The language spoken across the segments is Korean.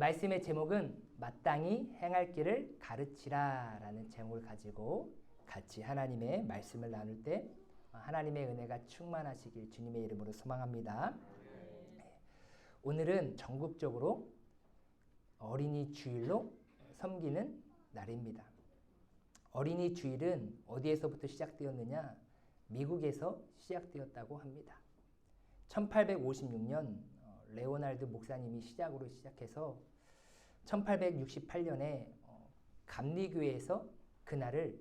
말씀의 제목은 마땅히 행할 길을 가르치라 라는 제목을 가지고 같이 하나님의 말씀을 나눌 때 하나님의 은혜가 충만하시길 주님의 이름으로 소망합니다. 오늘은 전국적으로 어린이 주일로 섬기는 날입니다. 어린이 주일은 어디에서부터 시작되었느냐? 미국에서 시작되었다고 합니다. 1856년 레오날드 목사님이 시작해서 1868년에 감리교회에서 그날을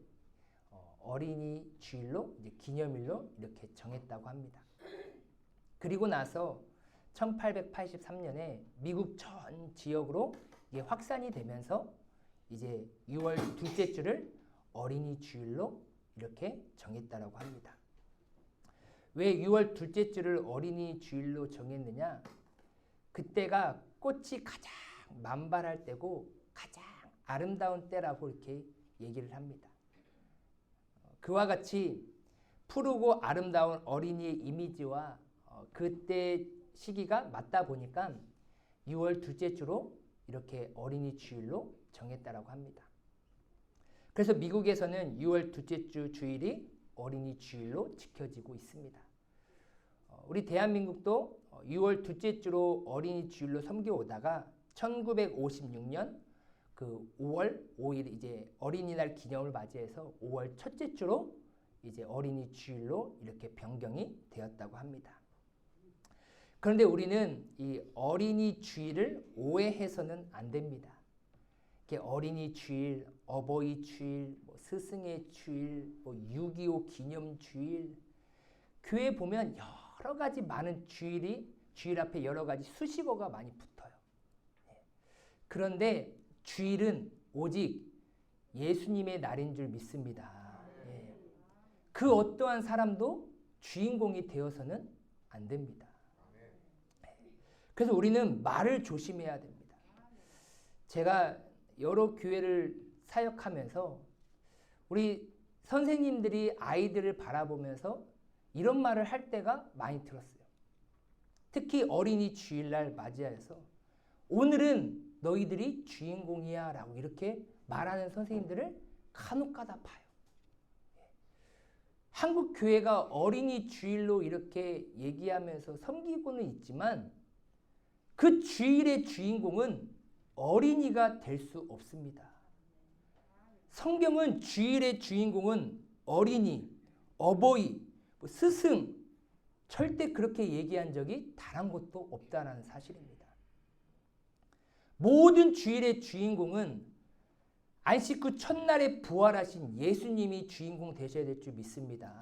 어린이 주일로 기념일로 이렇게 정했다고 합니다. 그리고 나서 1883년에 미국 전 지역으로 이게 확산이 되면서 이제 6월 둘째 주를 어린이 주일로 이렇게 정했다라고 합니다. 왜 6월 둘째 주를 어린이 주일로 정했느냐? 그때가 꽃이 가장 만발할 때고 가장 아름다운 때라고 이렇게 얘기를 합니다. 그와 같이 푸르고 아름다운 어린이의 이미지와 그때 시기가 맞다 보니까 6월 둘째 주로 이렇게 어린이 주일로 정했다라고 합니다. 그래서 미국에서는 6월 둘째 주 주일이 어린이 주일로 지켜지고 있습니다. 우리 대한민국도 6월 둘째 주로 어린이 주일로 섬겨오다가 1956년 그 5월 5일 이제 어린이날 기념을 맞이해서 5월 첫째 주로 이제 어린이 주일로 이렇게 변경이 되었다고 합니다. 그런데 우리는 이 어린이 주일을 오해해서는 안 됩니다. 어린이 주일, 어버이 주일, 스승의 주일, 6.25 기념 주일, 교회 보면 여러 가지 많은 주일 앞에 여러 가지 수식어가 많이 붙어요. 그런데 주일은 오직 예수님의 날인 줄 믿습니다. 그 어떠한 사람도 주인공이 되어서는 안 됩니다. 그래서 우리는 말을 조심해야 됩니다. 제가 여러 교회를 사역하면서 우리 선생님들이 아이들을 바라보면서 이런 말을 할 때가 많이 들었어요. 특히 어린이 주일날 맞이해서 오늘은 너희들이 주인공이야 라고 이렇게 말하는 선생님들을 간혹가다 봐요. 한국 교회가 어린이 주일로 이렇게 얘기하면서 섬기고는 있지만 그 주일의 주인공은 어린이가 될 수 없습니다. 성경은 주일의 주인공은 어린이, 어버이, 스승 절대 그렇게 얘기한 적이 단 한 곳도 없다는 사실입니다. 모든 주일의 주인공은 안식 후 첫날에 부활하신 예수님이 주인공 되셔야 될 줄 믿습니다.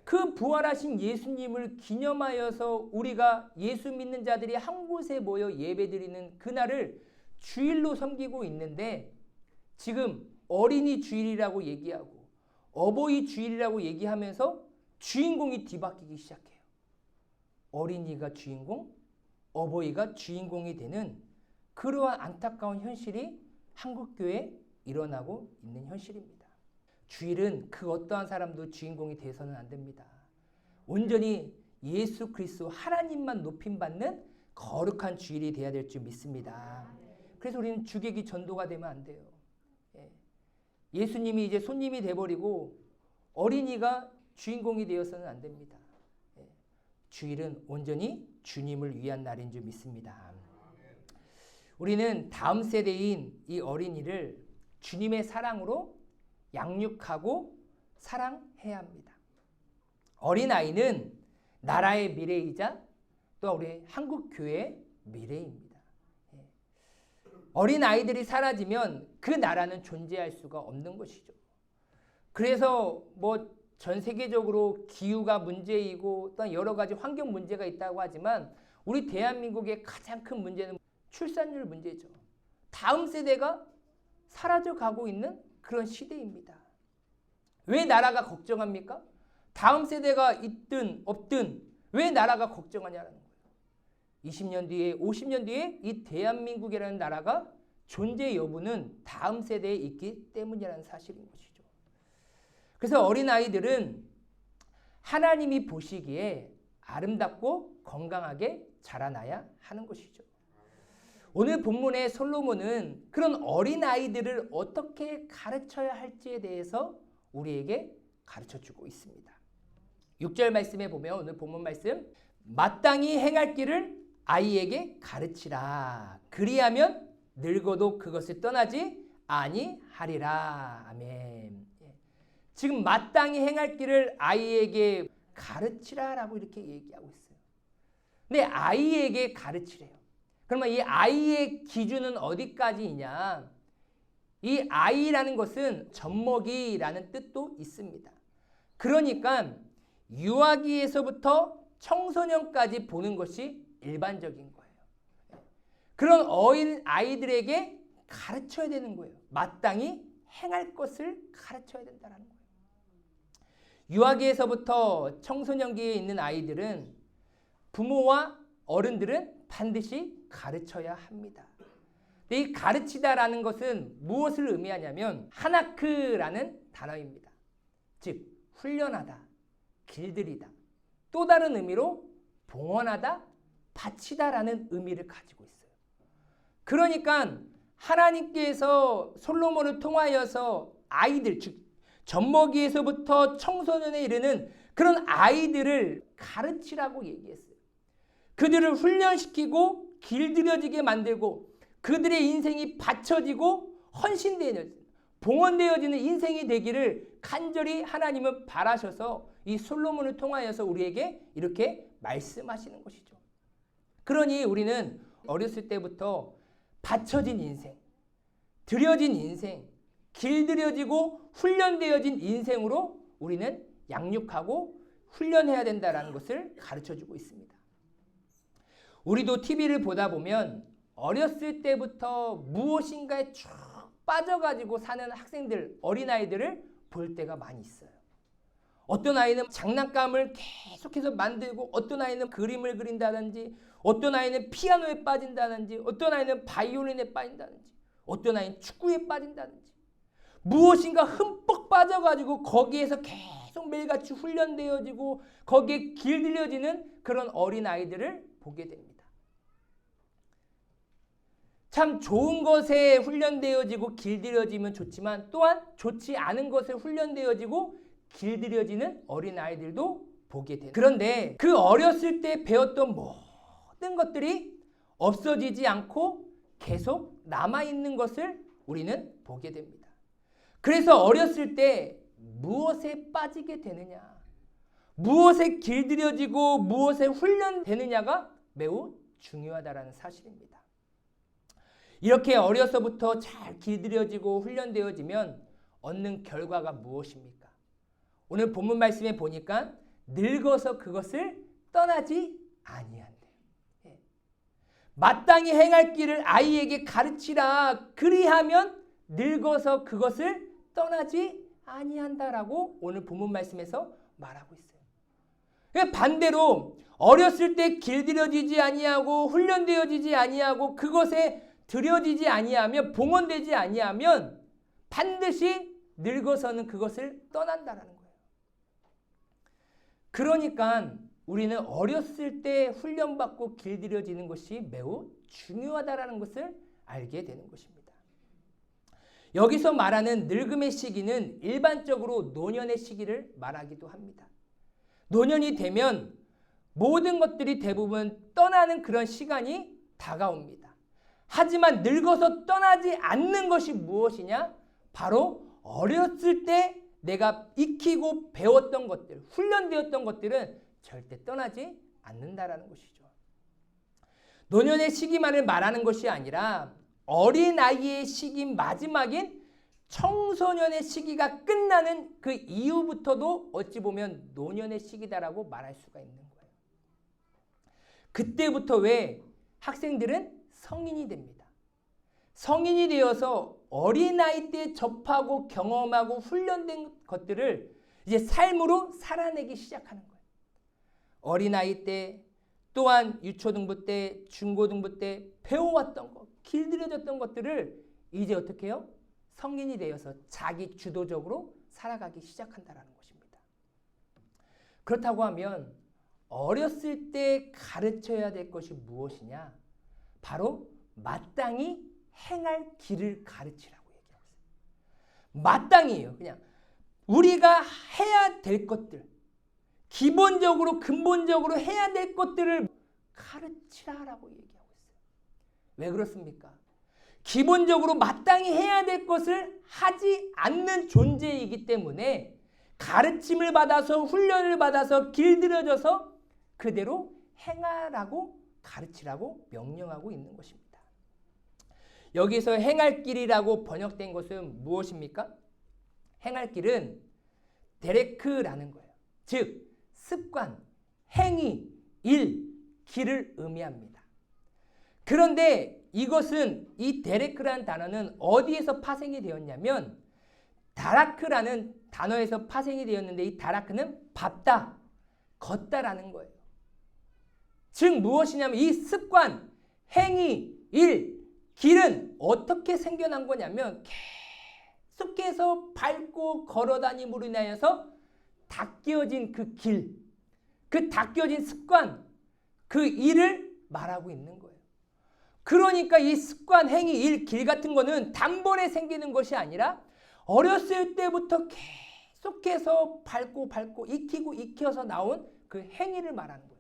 그 부활하신 예수님을 기념하여서 우리가 예수 믿는 자들이 한 곳에 모여 예배드리는 그날을 주일로 섬기고 있는데 지금 어린이 주일이라고 얘기하고 어버이 주일이라고 얘기하면서 주인공이 뒤바뀌기 시작해요. 어린이가 주인공, 어버이가 주인공이 되는 그러한 안타까운 현실이 한국교회에 일어나고 있는 현실입니다. 주일은 그 어떠한 사람도 주인공이 되어서는 안 됩니다. 온전히 예수 그리스도 하나님만 높임받는 거룩한 주일이 되어야 될 줄 믿습니다. 그래서 우리는 주객이 전도가 되면 안 돼요. 예수님이 이제 손님이 돼버리고 어린이가 주인공이 되어서는 안 됩니다. 주일은 온전히 주님을 위한 날인 줄 믿습니다. 우리는 다음 세대인 이 어린이를 주님의 사랑으로 양육하고 사랑해야 합니다. 어린아이는 나라의 미래이자 또 우리 한국교회의 미래입니다. 어린아이들이 사라지면 그 나라는 존재할 수가 없는 것이죠. 그래서 전 세계적으로 기후가 문제이고 또 여러 가지 환경 문제가 있다고 하지만 우리 대한민국의 가장 큰 문제는 출산율 문제죠. 다음 세대가 사라져가고 있는 그런 시대입니다. 왜 나라가 걱정합니까? 다음 세대가 있든 없든 왜 나라가 걱정하냐는 거예요. 20년 뒤에 50년 뒤에 이 대한민국이라는 나라가 존재 여부는 다음 세대에 있기 때문이라는 사실인 것이죠. 그래서 어린아이들은 하나님이 보시기에 아름답고 건강하게 자라나야 하는 것이죠. 오늘 본문의 솔로몬은 그런 어린아이들을 어떻게 가르쳐야 할지에 대해서 우리에게 가르쳐주고 있습니다. 6절 말씀에 보면 오늘 본문 말씀, 마땅히 행할 길을 아이에게 가르치라. 그리하면 늙어도 그것을 떠나지 아니하리라. 아멘. 지금 마땅히 행할 길을 아이에게 가르치라라고 이렇게 얘기하고 있어요. 근데 아이에게 가르치래요. 그러면 이 아이의 기준은 어디까지이냐? 이 아이라는 것은 젖먹이라는 뜻도 있습니다. 그러니까 유아기에서부터 청소년까지 보는 것이 일반적인 거예요. 그런 어린 아이들에게 가르쳐야 되는 거예요. 마땅히 행할 것을 가르쳐야 된다는 거예요. 유아기에서부터 청소년기에 있는 아이들은 부모와 어른들은 반드시 가르쳐야 합니다. 근데 이 가르치다라는 것은 무엇을 의미하냐면 하나크라는 단어입니다. 즉 훈련하다, 길들이다, 또 다른 의미로 봉헌하다, 바치다라는 의미를 가지고 있어요. 그러니까 하나님께서 솔로몬을 통하여서 아이들, 즉 젖먹이에서부터 청소년에 이르는 그런 아이들을 가르치라고 얘기했어요. 그들을 훈련시키고 길들여지게 만들고 그들의 인생이 바쳐지고 헌신되어지는, 봉헌되어지는 인생이 되기를 간절히 하나님은 바라셔서 이 솔로몬을 통하여서 우리에게 이렇게 말씀하시는 것이죠. 그러니 우리는 어렸을 때부터 바쳐진 인생, 들여진 인생, 길들여지고 훈련되어진 인생으로 우리는 양육하고 훈련해야 된다는 것을 가르쳐주고 있습니다. 우리도 TV를 보다 보면 어렸을 때부터 무엇인가에 쭉 빠져가지고 사는 학생들, 어린아이들을 볼 때가 많이 있어요. 어떤 아이는 장난감을 계속해서 만들고, 어떤 아이는 그림을 그린다든지, 어떤 아이는 피아노에 빠진다든지, 어떤 아이는 바이올린에 빠진다든지, 어떤 아이는 축구에 빠진다든지, 무엇인가 흠뻑 빠져가지고 거기에서 계속 매일같이 훈련되어지고 거기에 길들여지는 그런 어린아이들을 보게 됩니다. 참 좋은 것에 훈련되어지고 길들여지면 좋지만 또한 좋지 않은 것에 훈련되어지고 길들여지는 어린아이들도 보게 됩니다. 그런데 그 어렸을 때 배웠던 모든 것들이 없어지지 않고 계속 남아있는 것을 우리는 보게 됩니다. 그래서 어렸을 때 무엇에 빠지게 되느냐, 무엇에 길들여지고 무엇에 훈련되느냐가 매우 중요하다는 사실입니다. 이렇게 어려서부터 잘 길들여지고 훈련되어지면 얻는 결과가 무엇입니까? 오늘 본문 말씀에 보니까 늙어서 그것을 떠나지 아니한대요. 마땅히 행할 길을 아이에게 가르치라. 그리하면 늙어서 그것을 떠나지 아니한다라고 오늘 본문 말씀에서 말하고 있어요. 반대로 어렸을 때 길들여지지 아니하고 훈련되어지지 아니하고 그것에 들여지지 아니하면, 봉헌되지 아니하면 반드시 늙어서는 그것을 떠난다라는 거예요. 그러니까 우리는 어렸을 때 훈련받고 길들여지는 것이 매우 중요하다라는 것을 알게 되는 것입니다. 여기서 말하는 늙음의 시기는 일반적으로 노년의 시기를 말하기도 합니다. 노년이 되면 모든 것들이 대부분 떠나는 그런 시간이 다가옵니다. 하지만 늙어서 떠나지 않는 것이 무엇이냐? 바로 어렸을 때 내가 익히고 배웠던 것들, 훈련되었던 것들은 절대 떠나지 않는다라는 것이죠. 노년의 시기만을 말하는 것이 아니라 어린아이의 시기 마지막인 청소년의 시기가 끝나는 그 이후부터도 어찌 보면 노년의 시기다라고 말할 수가 있는 거예요. 그때부터 왜 학생들은 성인이 됩니다. 성인이 되어서 어린아이 때 접하고 경험하고 훈련된 것들을 이제 삶으로 살아내기 시작하는 거예요. 어린아이 때 또한 유초등부 때, 중고등부 때 배워왔던 것, 길들여졌던 것들을 이제 어떻게 해요? 성인이 되어서 자기 주도적으로 살아가기 시작한다는 것입니다. 그렇다고 하면 어렸을 때 가르쳐야 될 것이 무엇이냐? 바로 마땅히 행할 길을 가르치라고 얘기하고 있어요. 마땅히예요. 그냥 우리가 해야 될 것들, 기본적으로 근본적으로 해야 될 것들을 가르치라라고 얘기하고 있어요. 왜 그렇습니까? 기본적으로 마땅히 해야 될 것을 하지 않는 존재이기 때문에 가르침을 받아서 훈련을 받아서 길들여져서 그대로 행하라고 가르치라고 명령하고 있는 것입니다. 여기서 행할 길이라고 번역된 것은 무엇입니까? 행할 길은 데레크라는 거예요. 즉 습관, 행위, 일, 길을 의미합니다. 그런데 이것은 이 데레크라는 단어는 어디에서 파생이 되었냐면 다라크라는 단어에서 파생이 되었는데 이 다라크는 밟다, 걷다라는 거예요. 즉 무엇이냐면 이 습관, 행위, 일, 길은 어떻게 생겨난 거냐면 계속해서 밟고 걸어다님으로 인하여서 닦여진 그 길, 그 닦여진 습관, 그 일을 말하고 있는 거예요. 그러니까 이 습관, 행위, 일, 길 같은 거는 단번에 생기는 것이 아니라 어렸을 때부터 계속해서 밟고 익혀서 나온 그 행위를 말하는 거예요.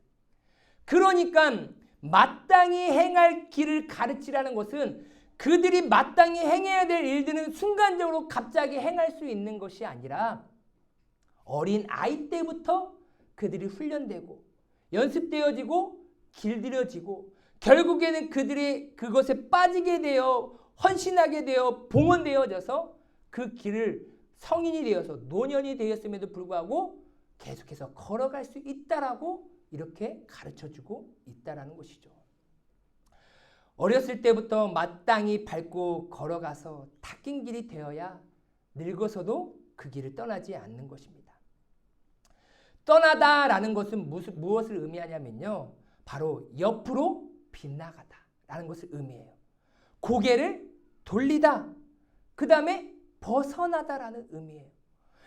그러니까 마땅히 행할 길을 가르치라는 것은 그들이 마땅히 행해야 될 일들은 순간적으로 갑자기 행할 수 있는 것이 아니라 어린 아이 때부터 그들이 훈련되고 연습되어지고 길들여지고 결국에는 그들이 그것에 빠지게 되어 헌신하게 되어 봉헌되어져서 그 길을 성인이 되어서 노년이 되었음에도 불구하고 계속해서 걸어갈 수 있다라고 이렇게 가르쳐주고 있다라는 것이죠. 어렸을 때부터 마땅히 밟고 걸어가서 닦인 길이 되어야 늙어서도 그 길을 떠나지 않는 것입니다. 떠나다라는 것은 무엇을 의미하냐면요. 바로 옆으로 빗나가다라는 것을 의미해요. 고개를 돌리다, 그 다음에 벗어나다라는 의미예요.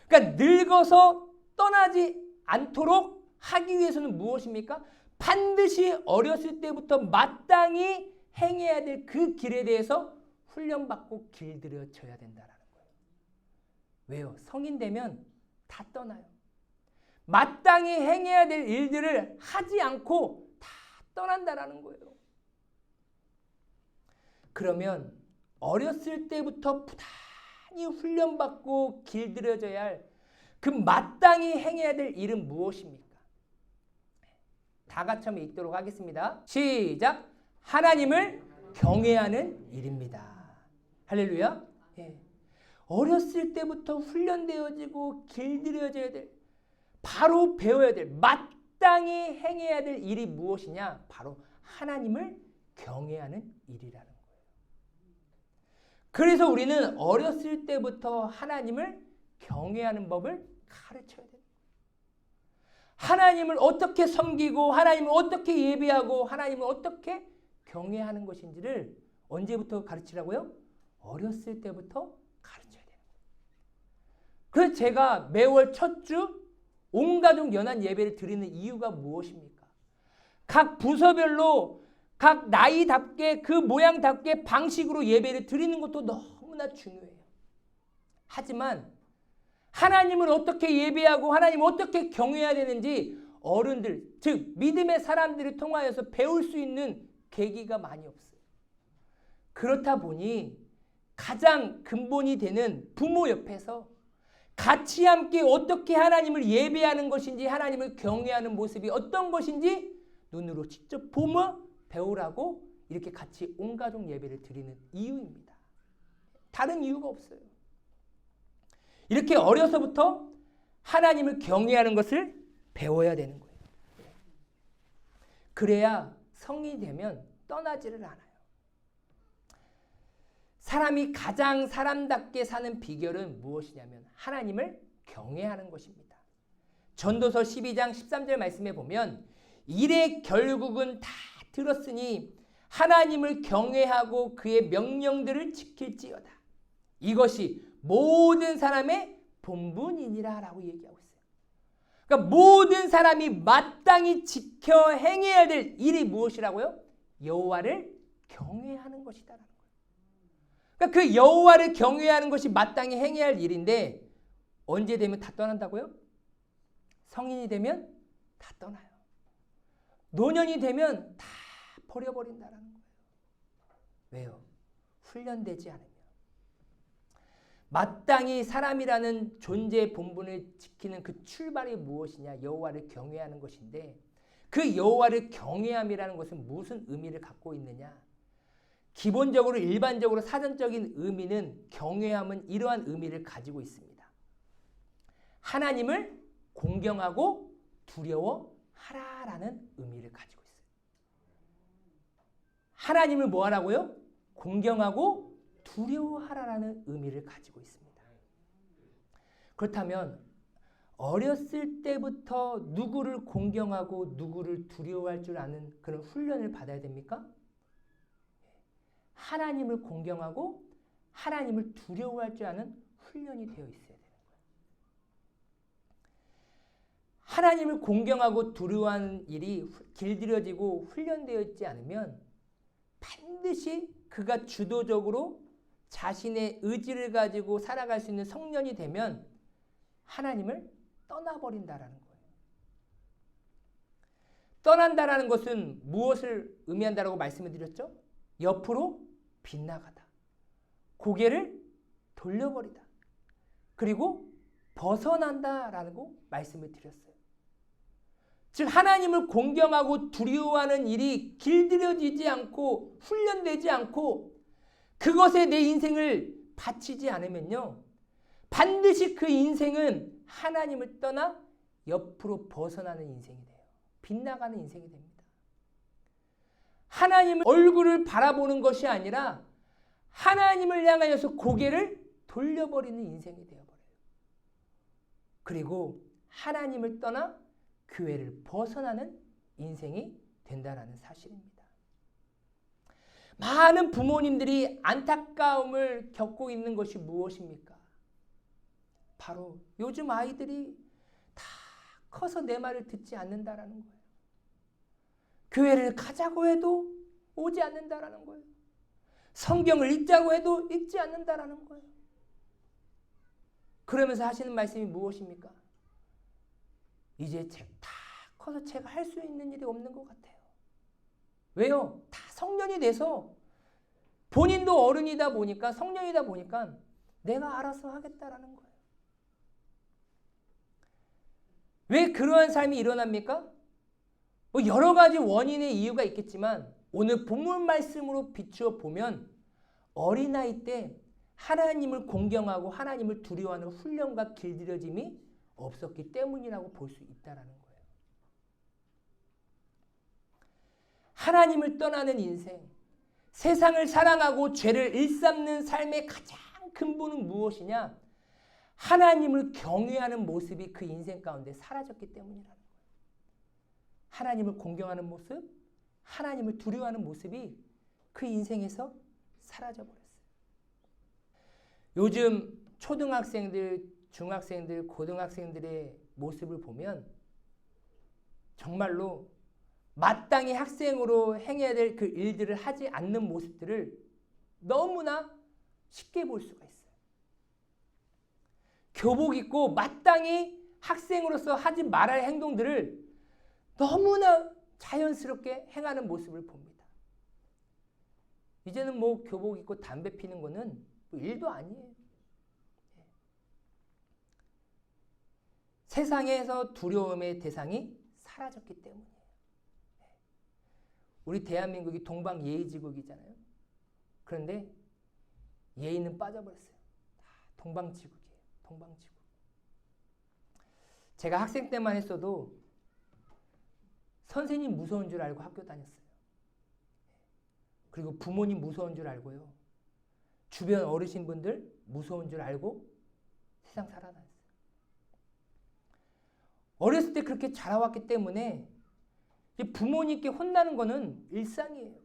그러니까 늙어서 떠나지 않도록 하기 위해서는 무엇입니까? 반드시 어렸을 때부터 마땅히 행해야 될 그 길에 대해서 훈련받고 길들여져야 된다는 거예요. 왜요? 성인 되면 다 떠나요. 마땅히 행해야 될 일들을 하지 않고 다 떠난다는 거예요. 그러면 어렸을 때부터 부단히 훈련받고 길들여져야 할 그 마땅히 행해야 될 일은 무엇입니까? 다 같이 한번 읽도록 하겠습니다. 시작! 하나님을 경외하는 일입니다. 할렐루야. 예. 어렸을 때부터 훈련되어지고 길들여져야 될, 바로 배워야 될, 마땅히 행해야 될 일이 무엇이냐? 바로 하나님을 경외하는 일이라는 거예요. 그래서 우리는 어렸을 때부터 하나님을 경외하는 법을 가르쳐야 돼요. 하나님을 어떻게 섬기고 하나님을 어떻게 예배하고 하나님을 어떻게 경외하는 것인지를 언제부터 가르치라고요? 어렸을 때부터 가르쳐야 돼요. 그래서 제가 매월 첫 주 온가족 연합 예배를 드리는 이유가 무엇입니까? 각 부서별로 각 나이답게 그 모양답게 방식으로 예배를 드리는 것도 너무나 중요해요. 하지만 하나님을 어떻게 예배하고 하나님을 어떻게 경외해야 되는지 어른들, 즉 믿음의 사람들을 통하여서 배울 수 있는 계기가 많이 없어요. 그렇다 보니 가장 근본이 되는 부모 옆에서 같이 함께 어떻게 하나님을 예배하는 것인지 하나님을 경외하는 모습이 어떤 것인지 눈으로 직접 보며 배우라고 이렇게 같이 온가족 예배를 드리는 이유입니다. 다른 이유가 없어요. 이렇게 어려서부터 하나님을 경외하는 것을 배워야 되는 거예요. 그래야 성인이 되면 떠나지를 않아요. 사람이 가장 사람답게 사는 비결은 무엇이냐면 하나님을 경외하는 것입니다. 전도서 12장 13절 말씀에 보면 일의 결국은 다 들었으니 하나님을 경외하고 그의 명령들을 지킬지어다. 이것이 모든 사람의 본분이니라 라고 얘기하고 있어요. 그러니까 모든 사람이 마땅히 지켜 행해야 될 일이 무엇이라고요? 여호와를 경외하는 것이다라는 거예요. 그러니까 그 여호와를 경외하는 것이 마땅히 행해야 할 일인데 언제 되면 다 떠난다고요? 성인이 되면 다 떠나요. 노년이 되면 다 버려버린다라는 거예요. 왜요? 훈련되지 않으면. 마땅히 사람이라는 존재의 본분을 지키는 그 출발이 무엇이냐? 여호와를 경외하는 것인데 그 여호와를 경외함이라는 것은 무슨 의미를 갖고 있느냐? 기본적으로 일반적으로 사전적인 의미는 경외함은 이러한 의미를 가지고 있습니다. 하나님을 공경하고 두려워하라라는 의미를 가지고 있어요. 하나님을 뭐 하라고요? 공경하고 두려워하라라는 의미를 가지고 있습니다. 그렇다면 어렸을 때부터 누구를 공경하고 누구를 두려워할 줄 아는 그런 훈련을 받아야 됩니까? 하나님을 공경하고 하나님을 두려워할 줄 아는 훈련이 되어 있어야 되는 거예요. 하나님을 공경하고 두려워하는 일이 길들여지고 훈련되어 있지 않으면 반드시 그가 주도적으로 자신의 의지를 가지고 살아갈 수 있는 성년이 되면 하나님을 떠나버린다라는 거예요. 떠난다라는 것은 무엇을 의미한다라고 말씀을 드렸죠? 옆으로 빗나가다. 고개를 돌려버리다. 그리고 벗어난다라고 말씀을 드렸어요. 즉 하나님을 공경하고 두려워하는 일이 길들여지지 않고 훈련되지 않고 그것에 내 인생을 바치지 않으면요. 반드시 그 인생은 하나님을 떠나 옆으로 벗어나는 인생이 돼요. 빗나가는 인생이 됩니다. 하나님의 얼굴을 바라보는 것이 아니라 하나님을 향하여서 고개를 돌려버리는 인생이 되어버려요. 그리고 하나님을 떠나 교회를 벗어나는 인생이 된다는 사실입니다. 많은 부모님들이 안타까움을 겪고 있는 것이 무엇입니까? 바로 요즘 아이들이 다 커서 내 말을 듣지 않는다라는 거예요. 교회를 가자고 해도 오지 않는다라는 거예요. 성경을 읽자고 해도 읽지 않는다라는 거예요. 그러면서 하시는 말씀이 무엇입니까? 이제 다 커서 제가 할 수 있는 일이 없는 것 같아요. 왜요? 다 성년이 돼서 본인도 어른이다 보니까 성년이다 보니까 내가 알아서 하겠다라는 거예요. 왜 그러한 삶이 일어납니까? 뭐 여러 가지 원인의 이유가 있겠지만 오늘 본문 말씀으로 비추어 보면 어린아이 때 하나님을 공경하고 하나님을 두려워하는 훈련과 길들여짐이 없었기 때문이라고 볼 수 있다는 거예요. 하나님을 떠나는 인생, 세상을 사랑하고 죄를 일삼는 삶의 가장 근본은 무엇이냐? 하나님을 경외하는 모습이 그 인생 가운데 사라졌기 때문이라는 거예요. 하나님을 공경하는 모습, 하나님을 두려워하는 모습이 그 인생에서 사라져버렸어요. 요즘 초등학생들, 중학생들, 고등학생들의 모습을 보면 정말로 마땅히 학생으로 행해야 될 그 일들을 하지 않는 모습들을 너무나 쉽게 볼 수가 있어요. 교복 입고 마땅히 학생으로서 하지 말아야 할 행동들을 너무나 자연스럽게 행하는 모습을 봅니다. 이제는 뭐 교복 입고 담배 피는 거는 뭐 일도 아니에요. 세상에서 두려움의 대상이 사라졌기 때문이에요. 우리 대한민국이 동방예의지국이잖아요. 그런데 예의는 빠져버렸어요. 동방지국이에요. 동방지국. 제가 학생 때만 했어도 선생님 무서운 줄 알고 학교 다녔어요. 그리고 부모님 무서운 줄 알고요. 주변 어르신분들 무서운 줄 알고 세상 살아다녔어요. 어렸을 때 그렇게 자라왔기 때문에 부모님께 혼나는 것은 일상이에요.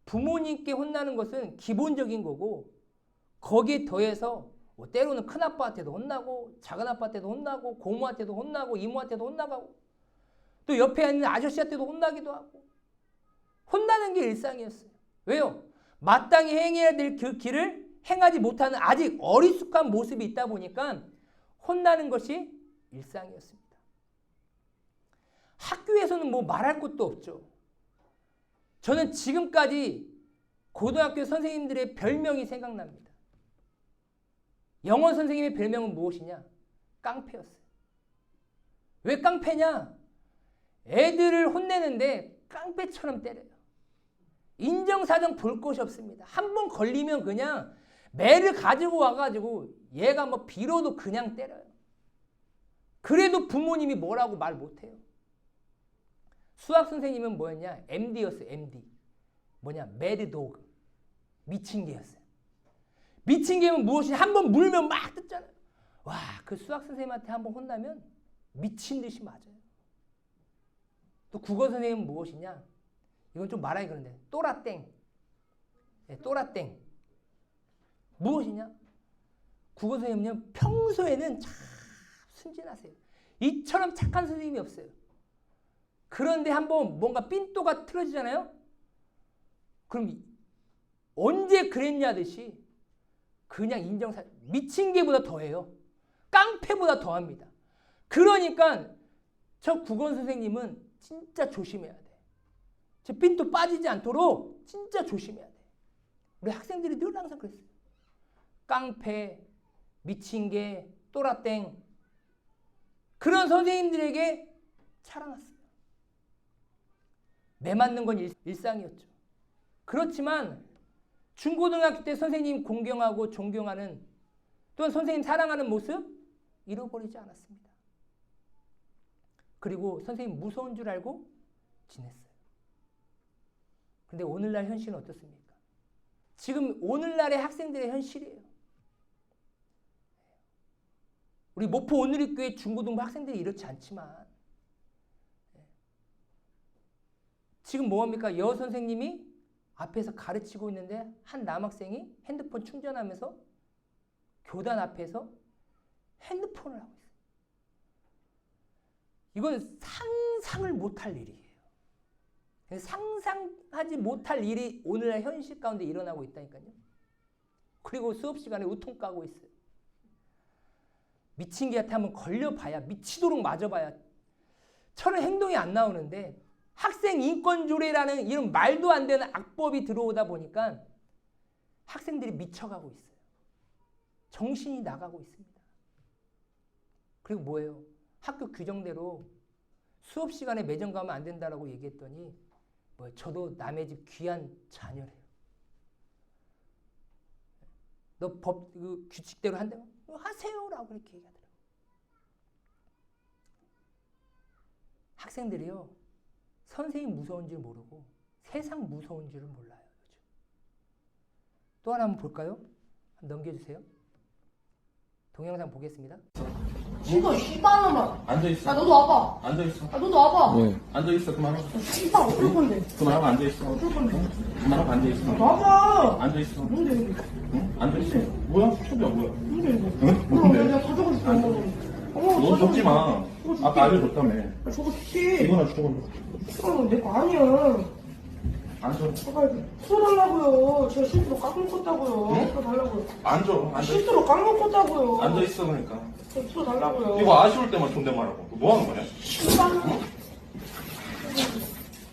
부모님께 혼나는 것은 기본적인 거고 거기에 더해서 뭐 때로는 큰아빠한테도 혼나고 작은아빠한테도 혼나고 고모한테도 혼나고 이모한테도 혼나고 또 옆에 있는 아저씨한테도 혼나기도 하고 혼나는 게 일상이었어요. 왜요? 마땅히 행해야 될 그 길을 행하지 못하는 아직 어리숙한 모습이 있다 보니까 혼나는 것이 일상이었습니다. 학교에서는 뭐 말할 것도 없죠. 저는 지금까지 고등학교 선생님들의 별명이 생각납니다. 영어 선생님의 별명은 무엇이냐? 깡패였어요. 왜 깡패냐? 애들을 혼내는데 깡패처럼 때려요. 인정사정 볼 것이 없습니다. 한 번 걸리면 그냥 매를 가지고 와가지고 얘가 뭐 비로도 그냥 때려요. 그래도 부모님이 뭐라고 말 못해요. 수학 선생님은 뭐였냐? MD였어요. MD. 뭐냐? 매드도그. 미친 개였어요. 미친 개면 무엇이냐? 한 번 물면 막 뜯잖아요. 와, 그 수학 선생님한테 한 번 혼나면 미친 듯이 맞아요. 또 국어 선생님은 무엇이냐? 이건 좀 말하기 그런데 또라땡. 네, 또라땡. 무엇이냐? 국어 선생님은 평소에는 참 순진하세요. 이처럼 착한 선생님이 없어요. 그런데 한번 뭔가 삔또가 틀어지잖아요? 그럼 언제 그랬냐 듯이 그냥 미친 개보다 더해요. 깡패보다 더합니다. 그러니까 저 국어 선생님은 진짜 조심해야 돼. 저 삔또 빠지지 않도록 진짜 조심해야 돼. 우리 학생들이 늘 항상 그랬어요. 깡패, 미친 개, 또라땡. 그런 선생님들에게 자라났어요. 매 맞는 건 일상이었죠. 그렇지만 중고등학교 때 선생님 공경하고 존경하는 또는 선생님 사랑하는 모습 잃어버리지 않았습니다. 그리고 선생님 무서운 줄 알고 지냈어요. 근데 오늘날 현실은 어떻습니까? 지금 오늘날의 학생들의 현실이에요. 우리 모포 오늘리교회 중고등부 학생들이 이렇지 않지만 지금 뭐합니까? 여 선생님이 앞에서 가르치고 있는데 한 남학생이 핸드폰 충전하면서 교단 앞에서 핸드폰을 하고 있어요. 이건 상상을 못할 일이에요. 상상하지 못할 일이 오늘날 현실 가운데 일어나고 있다니까요. 그리고 수업 시간에 우통 까고 있어요. 미친 개한테 한번 걸려봐야 미치도록 맞아봐야 저런 행동이 안 나오는데 학생 인권조례라는 이런 말도 안 되는 악법이 들어오다 보니까 학생들이 미쳐가고 있어요. 정신이 나가고 있습니다. 그리고 뭐예요? 학교 규정대로 수업 시간에 매점 가면 안 된다라고 얘기했더니 저도 남의 집 귀한 자녀래요. 너 법 규칙대로 한다고 하세요라고 이렇게 얘기하더라고요. 학생들이요. 선생님 무서운 줄 모르고 세상 무서운 줄을 몰라요. 요즘. 또 하나 한번 볼까요? 한번 넘겨주세요. 동영상 보겠습니다. 이거 씨발놈아. 앉아있어. 아 너도 와봐. 앉아있어. 아 너도 와봐. 네. 앉아있어. 그만하고. 씨발 어쩔 건데. 그만하고 앉아있어. 어쩔 건데. 그만하고 앉아있어. 와봐. 앉아있어. 뭔데 이게? 응? 앉아있어. 뭐야? 초비야 뭐야? 뭔데 이거? 응? 그럼 뭔데? 내가 가져가 줄게. 너 줬지 마. 아까 알려줬다며. 저거 좋지. 이거나 저거. 내거 아니야. 앉아. 아까 풀어달라고요. 제가 실수로 깎먹었다고요. 응? 풀어달라고요. 앉아. 실수로 깎먹었다고요. 앉아있어 그러니까. 풀어달라고요. 이거 아쉬울 때만 존댓말하고. 뭐 하는 거냐? 씨발.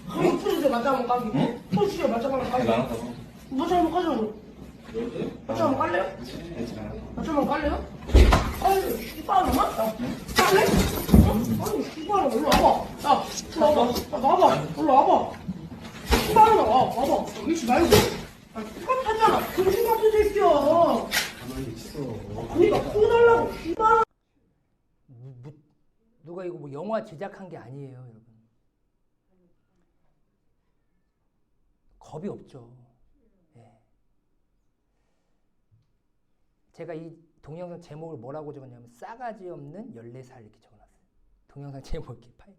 한번 풀어주세요. 맞짱 한번 까기. 응? 풀어주세요. 맞짱 한번 까기. 나랑 가봐. 맞짱 한번 까자고. 맞짱 한번 깔래요? 맞짱 한번 깔래요? 아유, 씨발놈아? 깔래? 아니, 씨발놈아. 일로 와봐. 야, 일로 와봐. 나와봐. 일로 와봐. 씨발놈아. 와봐. 미치 말고. 아, 똑같았잖아. 정신 같은 새끼야. 그니까 풀어달라고, 씨발. 누가 이거 뭐 영화 제작한 게 아니에요, 여러분. 겁이 없죠. 예. 제가 이 동영상 제목을 뭐라고 적었냐면 싸가지 없는 14살 이렇게 적어놨어요. 동영상 제목 이렇게 파일에.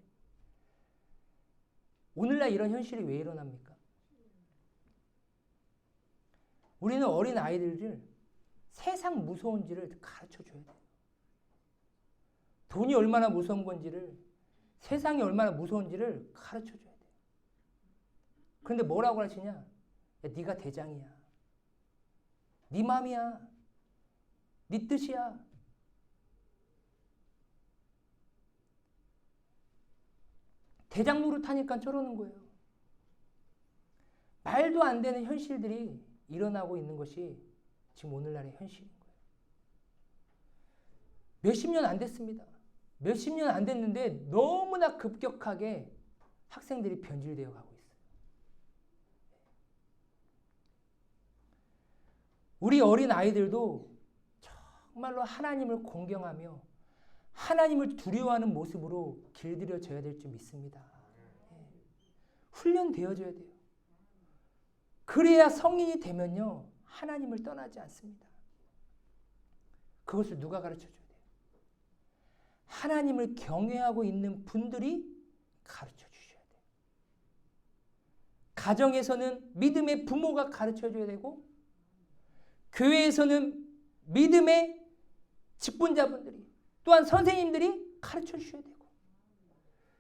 오늘날 이런 현실이 왜 일어납니까? 우리는 어린 아이들을 세상 무서운지를 가르쳐줘야 돼요. 돈이 얼마나 무서운 건지를, 세상이 얼마나 무서운지를 가르쳐줘야 돼요. 그런데 뭐라고 하시냐? 야, 네가 대장이야. 네 맘이야. 네 뜻이야. 대장 노릇하니까 저러는 거예요. 말도 안 되는 현실들이 일어나고 있는 것이 지금 오늘날의 현실인 거예요. 몇십 년 안 됐습니다. 몇십 년 안 됐는데 너무나 급격하게 학생들이 변질되어 가고 있어요. 우리 어린 아이들도 정말로 하나님을 공경하며 하나님을 두려워하는 모습으로 길들여져야 될 줄 믿습니다. 훈련되어져야 돼요. 그래야 성인이 되면요, 하나님을 떠나지 않습니다. 그것을 누가 가르쳐줘야 돼요? 하나님을 경외하고 있는 분들이 가르쳐 주셔야 돼요. 가정에서는 믿음의 부모가 가르쳐 줘야 되고, 교회에서는 믿음의 직분자분들이, 또한 선생님들이 가르쳐 주셔야 되고,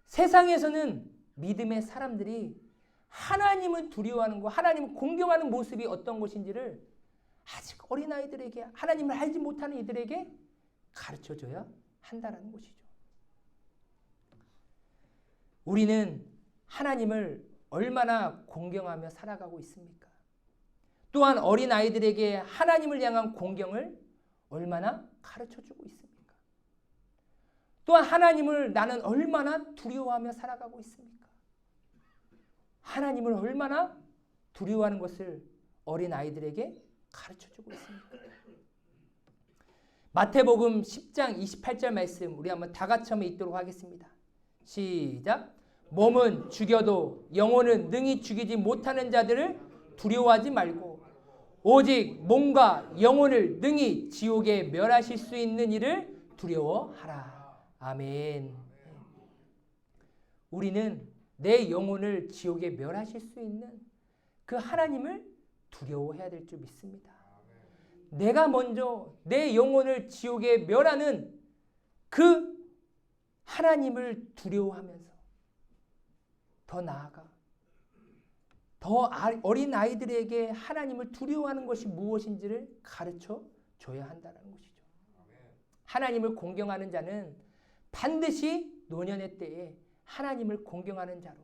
세상에서는 믿음의 사람들이 하나님을 두려워하는 것, 하나님을 공경하는 모습이 어떤 것인지를 아직 어린아이들에게, 하나님을 알지 못하는 이들에게 가르쳐줘야 한다는 것이죠. 우리는 하나님을 얼마나 공경하며 살아가고 있습니까? 또한 어린아이들에게 하나님을 향한 공경을 얼마나 가르쳐주고 있습니까? 또한 하나님을 나는 얼마나 두려워하며 살아가고 있습니까? 하나님을 얼마나 두려워하는 것을 어린아이들에게 가르쳐주고 있습니까? 마태복음 10장 28절 말씀 우리 한번 다 같이 한번 읽도록 하겠습니다. 시작. 몸은 죽여도 영혼은 능히 죽이지 못하는 자들을 두려워하지 말고 오직 몸과 영혼을 능히 지옥에 멸하실 수 있는 이를 두려워하라. 아멘. 우리는 내 영혼을 지옥에 멸하실 수 있는 그 하나님을 두려워해야 될 줄 믿습니다. 내가 먼저 내 영혼을 지옥에 멸하는 그 하나님을 두려워하면서 더 나아가 더 어린 아이들에게 하나님을 두려워하는 것이 무엇인지를 가르쳐 줘야 한다는 것이죠. 하나님을 공경하는 자는 반드시 노년의 때에 하나님을 공경하는 자로,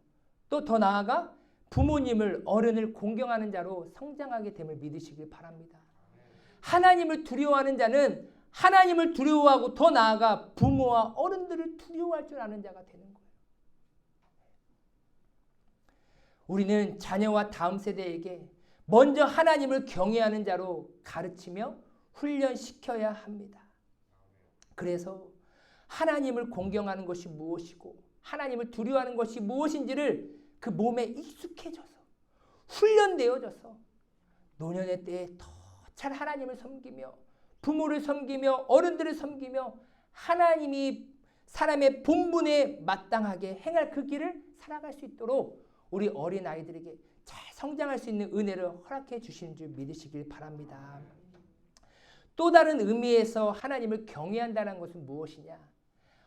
또 더 나아가 부모님을, 어른을 공경하는 자로 성장하게 됨을 믿으시길 바랍니다. 하나님을 두려워하는 자는 하나님을 두려워하고 더 나아가 부모와 어른들을 두려워할 줄 아는 자가 되는 거예요. 우리는 자녀와 다음 세대에게 먼저 하나님을 경외하는 자로 가르치며 훈련시켜야 합니다. 그래서 하나님을 공경하는 것이 무엇이고 하나님을 두려워하는 것이 무엇인지를 그 몸에 익숙해져서 훈련되어져서 노년의 때에 더 잘 하나님을 섬기며 부모를 섬기며 어른들을 섬기며 하나님이 사람의 본분에 마땅하게 행할 그 길을 살아갈 수 있도록 우리 어린아이들에게 잘 성장할 수 있는 은혜를 허락해 주시는 줄 믿으시길 바랍니다. 또 다른 의미에서 하나님을 경외한다는 것은 무엇이냐?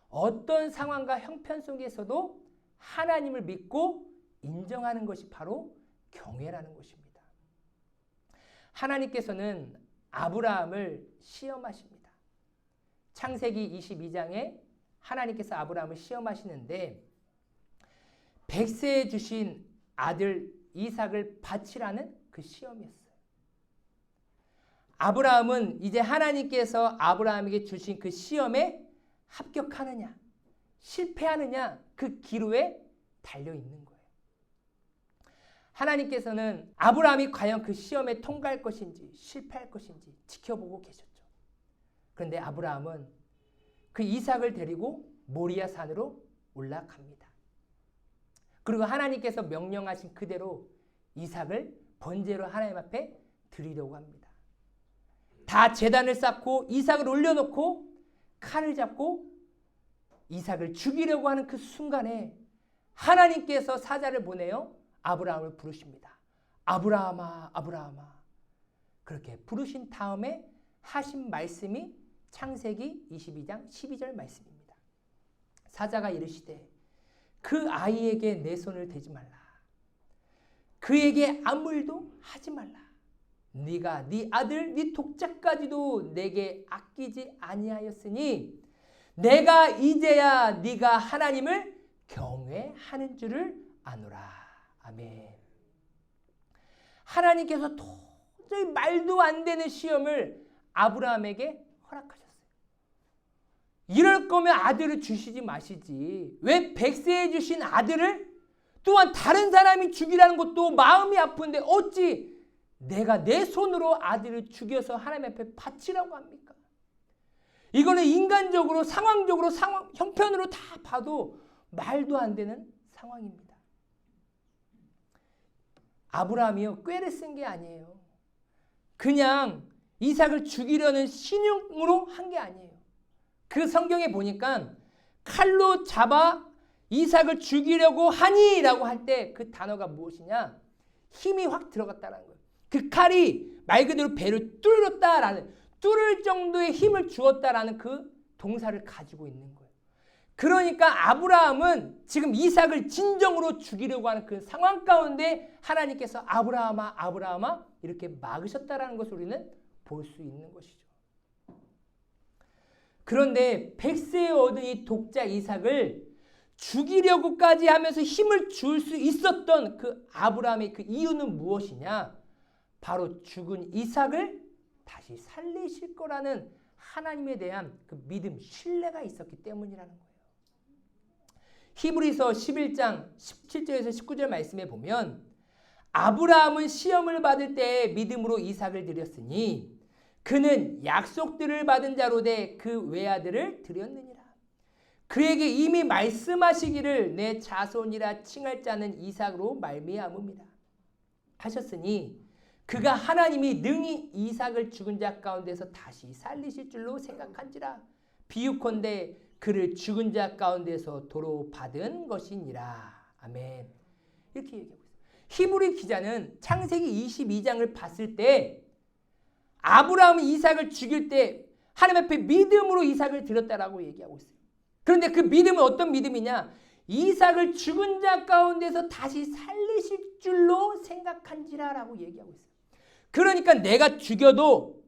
어떤 상황과 형편 속에서도 하나님을 믿고 인정하는 것이 바로 경외라는 것입니다. 하나님께서는 아브라함을 시험하십니다. 창세기 22장에 하나님께서 아브라함을 시험하시는데 100세에 주신 아들 이삭을 바치라는 그 시험이었어요. 아브라함은 이제 하나님께서 아브라함에게 주신 그 시험에 합격하느냐 실패하느냐 그 기로에 달려있는 거예요. 하나님께서는 아브라함이 과연 그 시험에 통과할 것인지 실패할 것인지 지켜보고 계셨죠. 그런데 아브라함은 그 이삭을 데리고 모리아 산으로 올라갑니다. 그리고 하나님께서 명령하신 그대로 이삭을 번제로 하나님 앞에 드리려고 합니다. 다 제단을 쌓고 이삭을 올려놓고 칼을 잡고 이삭을 죽이려고 하는 그 순간에 하나님께서 사자를 보내어 아브라함을 부르십니다. 아브라함아, 아브라함아. 그렇게 부르신 다음에 하신 말씀이 창세기 22장 12절 말씀입니다. 사자가 이르시되 그 아이에게 내 손을 대지 말라. 그에게 아무 일도 하지 말라. 네가 네 아들 네 독자까지도 내게 아끼지 아니하였으니 내가 이제야 네가 하나님을 경외하는 줄을 아노라. 아멘. 하나님께서 도저히 말도 안 되는 시험을 아브라함에게 허락하셨어요. 이럴 거면 아들을 주시지 마시지. 왜 100세에 주신 아들을 또한 다른 사람이 죽이라는 것도 마음이 아픈데 어찌 내가 내 손으로 아들을 죽여서 하나님 앞에 바치라고 합니까? 이거는 인간적으로 상황적으로 형편으로 다 봐도 말도 안 되는 상황입니다. 아브라함이요 꾀를 쓴 게 아니에요. 그냥 이삭을 죽이려는 신용으로 한 게 아니에요. 그 성경에 보니까 칼로 잡아 이삭을 죽이려고 하니 라고 할 때 그 단어가 무엇이냐? 힘이 확 들어갔다는 거예요. 그 칼이 말 그대로 배를 뚫었다라는, 뚫을 정도의 힘을 주었다라는 그 동사를 가지고 있는 거예요. 그러니까 아브라함은 지금 이삭을 진정으로 죽이려고 하는 그 상황 가운데 하나님께서 아브라함아 아브라함아 이렇게 막으셨다라는 것을 우리는 볼 수 있는 것이죠. 그런데 100세에 얻은 이 독자 이삭을 죽이려고까지 하면서 힘을 줄 수 있었던 그 아브라함의 그 이유는 무엇이냐? 바로 죽은 이삭을 다시 살리실 거라는 하나님에 대한 그 믿음, 신뢰가 있었기 때문이라는 거예요. 히브리서 11장 17절에서 19절 말씀에 보면 아브라함은 시험을 받을 때 믿음으로 이삭을 드렸으니 그는 약속들을 받은 자로 돼 그 외아들을 드렸느니라. 그에게 이미 말씀하시기를 내 자손이라 칭할 자는 이삭으로 말미암음이라 하셨으니 그가 하나님이 능히 이삭을 죽은 자 가운데서 다시 살리실 줄로 생각한지라. 비유컨대 그를 죽은 자 가운데서 도로 받은 것이니라. 아멘. 이렇게 얘기하고 있어요. 히브리 기자는 창세기 22장을 봤을 때 아브라함이 이삭을 죽일 때 하나님 앞에 믿음으로 이삭을 드렸다라고 얘기하고 있어요. 그런데 그 믿음은 어떤 믿음이냐? 이삭을 죽은 자 가운데서 다시 살리실 줄로 생각한지라라고 얘기하고 있어요. 그러니까 내가 죽여도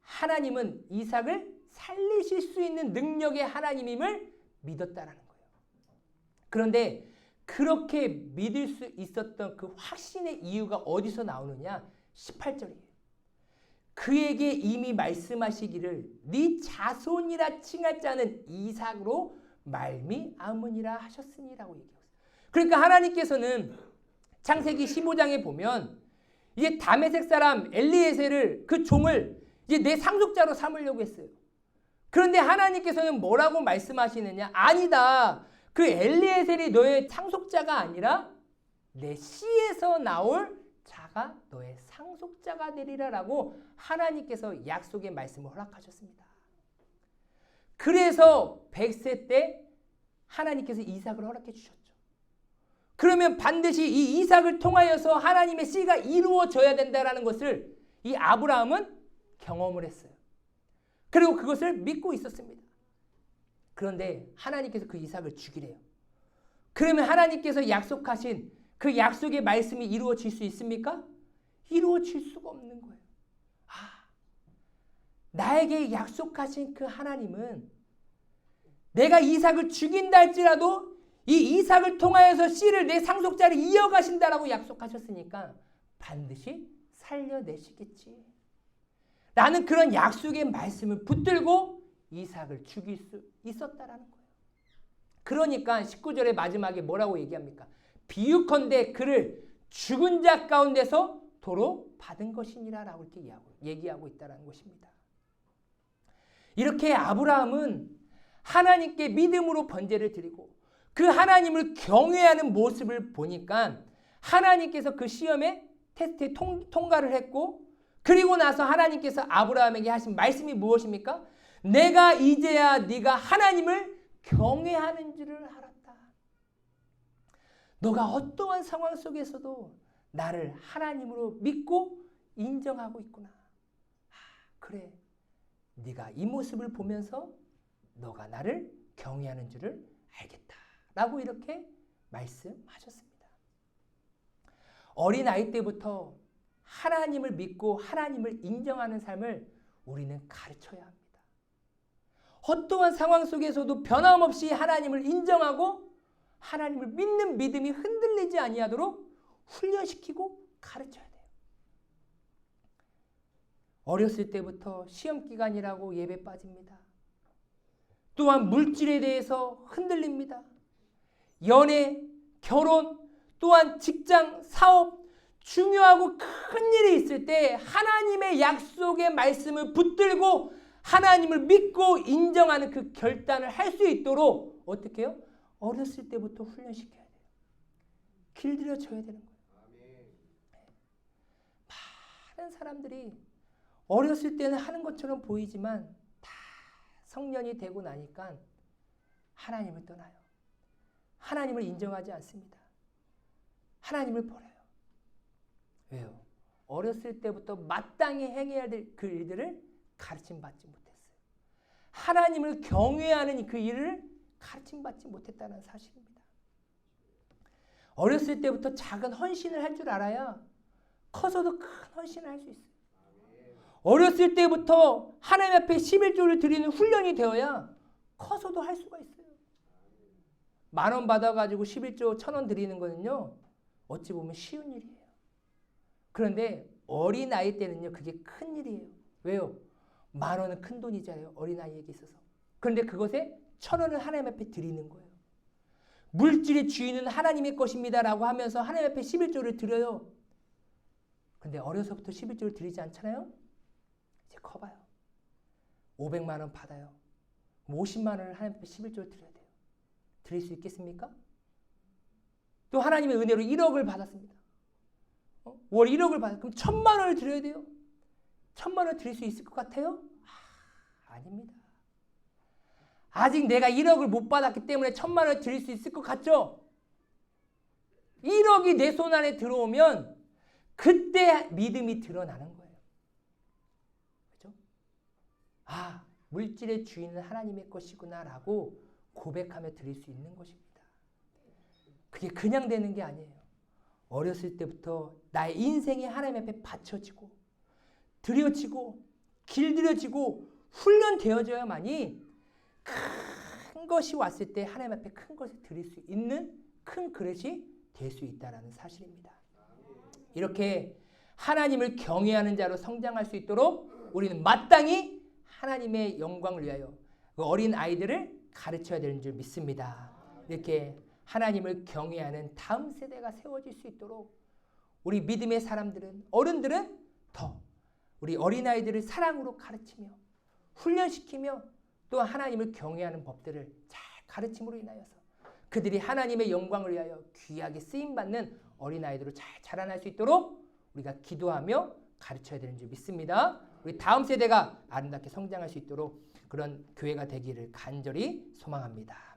하나님은 이삭을 살리실 수 있는 능력의 하나님임을 믿었다라는 거예요. 그런데 그렇게 믿을 수 있었던 그 확신의 이유가 어디서 나오느냐? 18절이에요. 그에게 이미 말씀하시기를 네 자손이라 칭할 자는 이삭으로 말미암으니라 하셨으니라고 얘기하고 있어요. 그러니까 하나님께서는 창세기 15장에 보면 이제 다메섹 사람 엘리에셀을 그 종을 이제 내 상속자로 삼으려고 했어요. 그런데 하나님께서는 뭐라고 말씀하시느냐? 아니다. 그 엘리에셀이 너의 상속자가 아니라 내 씨에서 나올 자가 너의 상속자가 되리라라고 하나님께서 약속의 말씀을 허락하셨습니다. 그래서 100세 때 하나님께서 이삭을 허락해 주셨죠. 그러면 반드시 이 이삭을 통하여서 하나님의 씨가 이루어져야 된다는 것을 이 아브라함은 경험을 했어요. 그리고 그것을 믿고 있었습니다. 그런데 하나님께서 그 이삭을 죽이래요. 그러면 하나님께서 약속하신 그 약속의 말씀이 이루어질 수 있습니까? 이루어질 수가 없는 거예요. 나에게 약속하신 그 하나님은 내가 이삭을 죽인다 할지라도 이 이삭을 통하여서 씨를 내 상속자를 이어가신다라고 약속하셨으니까 반드시 살려내시겠지. 라는 그런 약속의 말씀을 붙들고 이삭을 죽일 수 있었다라는 거예요. 그러니까 19절의 마지막에 뭐라고 얘기합니까? 비유컨대 그를 죽은 자 가운데서 도로 받은 것이니라 라고 이렇게 얘기하고 있다는 것입니다. 이렇게 아브라함은 하나님께 믿음으로 번제를 드리고 그 하나님을 경외하는 모습을 보니까 하나님께서 그 시험에 테스트에 통과를 했고 그리고 나서 하나님께서 아브라함에게 하신 말씀이 무엇입니까? 내가 이제야 네가 하나님을 경외하는 줄을 알았다. 너가 어떠한 상황 속에서도 나를 하나님으로 믿고 인정하고 있구나. 그래. 네가 이 모습을 보면서 너가 나를 경외하는 줄을 알겠다. 라고 이렇게 말씀하셨습니다. 어린아이 때부터 하나님을 믿고 하나님을 인정하는 삶을 우리는 가르쳐야 합니다. 어떠한 상황 속에서도 변함없이 하나님을 인정하고 하나님을 믿는 믿음이 흔들리지 아니하도록 훈련시키고 가르쳐야 돼요. 어렸을 때부터 시험 기간이라고 예배 빠집니다. 또한 물질에 대해서 흔들립니다. 연애, 결혼, 또한 직장, 사업, 중요하고 큰 일이 있을 때 하나님의 약속의 말씀을 붙들고 하나님을 믿고 인정하는 그 결단을 할 수 있도록 어떻게 해요? 어렸을 때부터 훈련시켜야 돼요. 길들여줘야 되는 거예요. 많은 사람들이 어렸을 때는 하는 것처럼 보이지만 다 성년이 되고 나니까 하나님을 떠나요. 하나님을 인정하지 않습니다. 하나님을 버려요. 왜요? 어렸을 때부터 마땅히 행해야 될 그 일들을 가르침받지 못했어요. 하나님을 경외하는 그 일을 가르침받지 못했다는 사실입니다. 어렸을 때부터 작은 헌신을 할 줄 알아야 커서도 큰 헌신을 할 수 있어요. 어렸을 때부터 하나님 앞에 11조를 드리는 훈련이 되어야 커서도 할 수가 있어요. 10,000원 받아가지고 11조 1,000원 드리는 거는요, 어찌 보면 쉬운 일이에요. 그런데 어린아이 때는요, 그게 큰 일이에요. 왜요? 10,000원은 큰 돈이잖아요. 어린아이에게 있어서. 그런데 그것에 1,000원을 하나님 앞에 드리는 거예요. 물질의 주인은 하나님의 것입니다 라고 하면서 하나님 앞에 11조를 드려요. 근데 어려서부터 11조를 드리지 않잖아요. 이제 커봐요. 500만 원 받아요. 50만 원을 하나님 앞에 11조를 드려야 돼요. 드릴 수 있겠습니까? 또 하나님의 은혜로 1억을 받았습니다. 월 1억을 받았어요. 그럼 1,000만 원을 드려야 돼요. 1,000만 원 드릴 수 있을 것 같아요? 아닙니다. 아직 내가 1억을 못 받았기 때문에 1,000만 원 드릴 수 있을 것 같죠? 1억이 내 손 안에 들어오면 그때 믿음이 드러나는 거예요. 그렇죠? 아, 물질의 주인은 하나님의 것이구나 라고 고백하며 드릴 수 있는 것입니다. 그게 그냥 되는 게 아니에요. 어렸을 때부터 나의 인생이 하나님 앞에 바쳐지고 드려지고 길들여지고 훈련되어져야만이 큰 것이 왔을 때 하나님 앞에 큰 것을 드릴 수 있는 큰 그릇이 될 수 있다는 사실입니다. 이렇게 하나님을 경외하는 자로 성장할 수 있도록 우리는 마땅히 하나님의 영광을 위하여 그 어린 아이들을 가르쳐야 되는 줄 믿습니다. 이렇게 하나님을 경외하는 다음 세대가 세워질 수 있도록 우리 믿음의 사람들은, 어른들은 더 우리 어린아이들을 사랑으로 가르치며 훈련시키며 또 하나님을 경외하는 법들을 잘 가르침으로 인하여서 그들이 하나님의 영광을 위하여 귀하게 쓰임받는 어린아이들로 잘 자라날 수 있도록 우리가 기도하며 가르쳐야 되는 줄 믿습니다. 우리 다음 세대가 아름답게 성장할 수 있도록 그런 교회가 되기를 간절히 소망합니다.